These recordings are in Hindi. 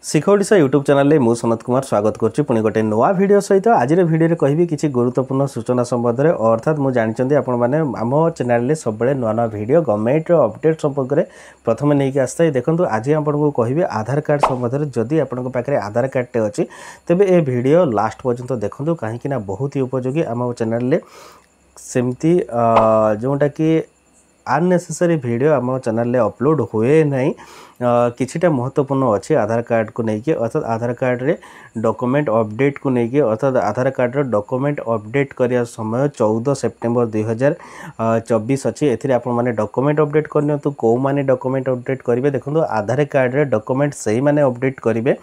शिख ओडिशा यूट्यूब चैनल मु सनत कुमार स्वागत करुच्ची पुणी गोटे नुआ वीडियो सहित आज वीडियो कहि किसी गुरुत्वपूर्ण सूचना संबंध में अर्थात मुझे जानते आपण मैंने आम चैनल सब नुआ नुआ वीडियो गवर्नमेंट अपडेट संपर्क में प्रथम नहीं आसता है। देखो आज आपको कहि आधार कार्ड संबंध में जदि आपण पाखे आधार कार्ड टे अच्छी तेज ये वीडियो लास्ट पर्यंत देखूँ कहीं बहुत ही उपयोगी आम चैनल सेमती जोटा कि अननेसेसरी वीडियो आम चैनल अपलोड हुए नहीं किछिटा महत्वपूर्ण अच्छी आधार कार्ड को लेकिन अर्थात आधार कार्ड रे डॉक्यूमेंट अपडेट को लेकिन अर्थात आधार कार्ड रो डॉक्यूमेंट अपडेट करिया समय 14 सेप्टेम्बर 2024 अच्छी एथिरे आपण माने डॉक्यूमेंट अपडेट करनियो तो को माने डॉक्यूमेंट अपडेट करिवे देखो आधार कार्ड रे डॉक्यूमेंट सही माने अपडेट करिवे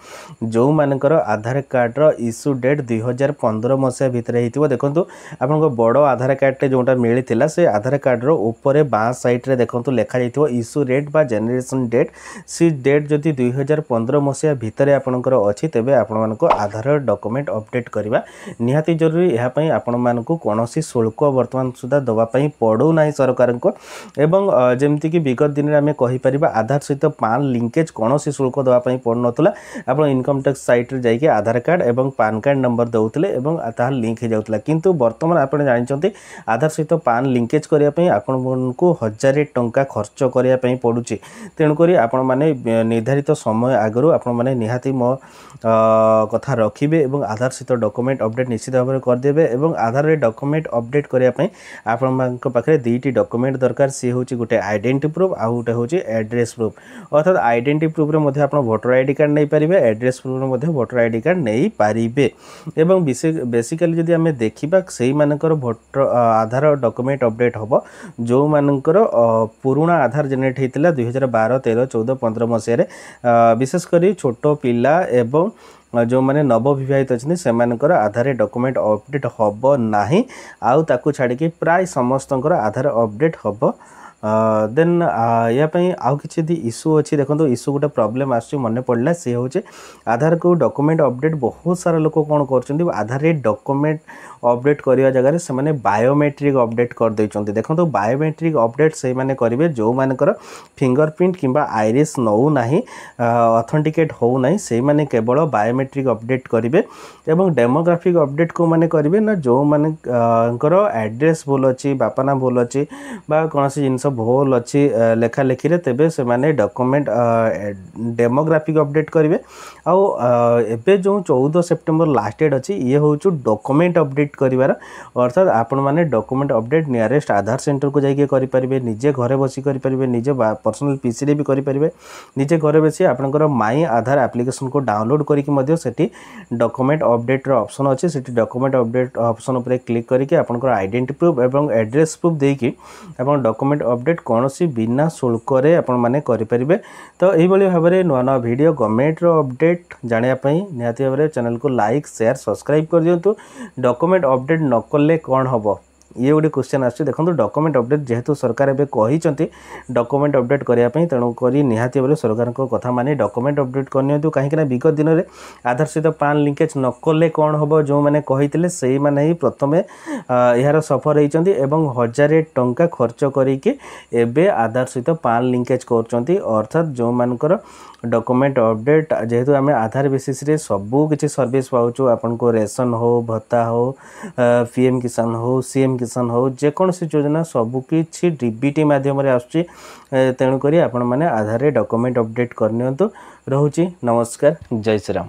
जो मानकर आधार कार्ड रो इश्यू डेट 2015 मसिया भितर हेतिबो देखो आपण बड़ आधार कार्ड टे जोटा मिलिथिला से आधार कार्ड रो ऊपर बाँ साइड रे देखो लिखा जाइथिबो इश्यू डेट बा जनरेशन डेट सी डेट जदि 2015 मसिया भितर आपणकर अच्छी तेबे आपण आधार डॉक्यूमेंट अपडेट करवा निहाती जरूरी यापी आपण मानक कौन शुल्क वर्तमान सुधा दवाई पड़ू ना सरकार को एवं जमती कि विगत दिन में आम कहीपर आधार सहित पान लिंकेज कौन शुल्क दवाई पड़ू नाला आप इनकम टैक्स साइट रे जाइए आधार कार्ड एवं पान कार्ड नंबर दौले और लिंक हो जाता किंतु बर्तमान आप जानते आधार सहित पान लिंकेज करने आपण को 1000 टंका खर्च करने पड़ू तेणुक आपण माने निर्धारित समय आगु आपण माने निहाती मो कथा रखिबे एवं आधार सहित डॉक्यूमेंट अपडेट निश्चित भाव में करदेबे एवं आधार रे डॉक्यूमेंट अपडेट करिया पई आपण मानक पाखरे दुईटी डॉक्यूमेंट दरकार सी होची गुटे आइडेंटिटी प्रूफ आ गुटे होची एड्रेस प्रूफ अर्थात आइडेंटिटी प्रूफ रे मध्ये आपण वोटर आईडी कार्ड नै परिबे एड्रेस प्रूफ रे मध्ये वोटर आईडी कार्ड नै परिबे एवं बेसिकली जदि हमें देखिबा सेही मानकर वोटर आधार डॉक्यूमेंट अपडेट हबो जो मानकर पुराना आधार जनरेट हेतिला 2012 13 14 15 मसीह विशेषकर छोट पिला एवं जो मैंने नवविवाहित अच्छे से आधार डॉक्यूमेंट अपडेट हम ना आउ ताकू छाड़ी प्राय समस्त आधार अपडेट हम देन यापाई आउ कि इश्यू अच्छी देखो इश्यू गोटे प्रोब्लेम आस मन पड़ा सी हूँ आधार को डॉक्यूमेंट अपडेट बहुत सारा लोक कौन कर आधार डॉक्यूमेंट अपडेट करने जगह से मैंने बायोमेट्रिक अपडेट कर देते देखो बायोमेट्रिक अपडेट से मैंने करेंगे जो मानकर फिंगरप्रिंट किंबा आईरिस नौ ना ऑथेंटिकेट हो ना से मैंने केवल बायोमेट्रिक अपडेट करेंगे एवं डेमोग्राफिक अपडेट को माने करेंगे ना जो माने एड्रेस भूल अच्छी बापा भूल अच्छी कौन जिनस भूल अच्छी लेखा लेखी तेबे से माने डॉक्यूमेंट डेमोग्राफिक अपडेट करेंगे आउ जो 14 सेप्टेम्बर लास्ट डेट अच्छी ये हूँ डॉक्यूमेंट अपडेट करिवार अर्थात आपण माने डॉक्यूमेंट अपडेट नियरेस्ट आधार सेंटर को जाइए करेंगे निजे घरे बसी करेंगे निजे पर्सनल पीसी रे भी करेंगे निजे घरे बसी आपंकर माई आधार एप्लिकेशन को डाउनलोड करके सेठी डॉक्यूमेंट अपडेट ऑप्शन अच्छे से डॉक्यूमेंट अपडेट ऑप्शन उपर क्लिक करके आपंकर आइडेंटिटी प्रूफ एवं एड्रेस प्रूफ देकी आपन डॉक्यूमेंट अपडेट कौन बिना शुल्क आपण माने करेंगे तो यही भाव में नुआ नुआ वीडियो गवर्नमेंट अपडेट जानापी निहाती भाव में चैनल को लाइक शेयर सब्सक्राइब कर दिंतु डॉक्यूमेंट अपडेट न कले कौन हम ये गोटे क्वेश्चन आसो देखो डॉक्यूमेंट अपडेट जेहेतु सरकार एवं कही डॉक्यूमेंट अपडेट करने तेणुक निहाती भाव सरकार कथा मानी डॉक्यूमेंट अपडेट करनी कहीं विगत दिन में आधार सहित पान लिंकेज न कले कौन हम जो मैंने कही से मैंने ही प्रथम यार सफर होती 1000 टंका खर्च करके एवं आधार सहित पान लिंकेज कर अर्थात जो मानकर डॉक्यूमेंट अपडेट जेहेतु आम आधार बेसिस रे सबू किसी सर्विस पाऊँ आपन को रेशन हो भत्ता हो पीएम किसान हो सीएम किसान हो जेकोसी योजना सबकि डीबीटी मध्यम आसुची तेणुक आपण मैंने आधार डॉक्यूमेंट अपडेट करनी रोचे नमस्कार जय श्री राम।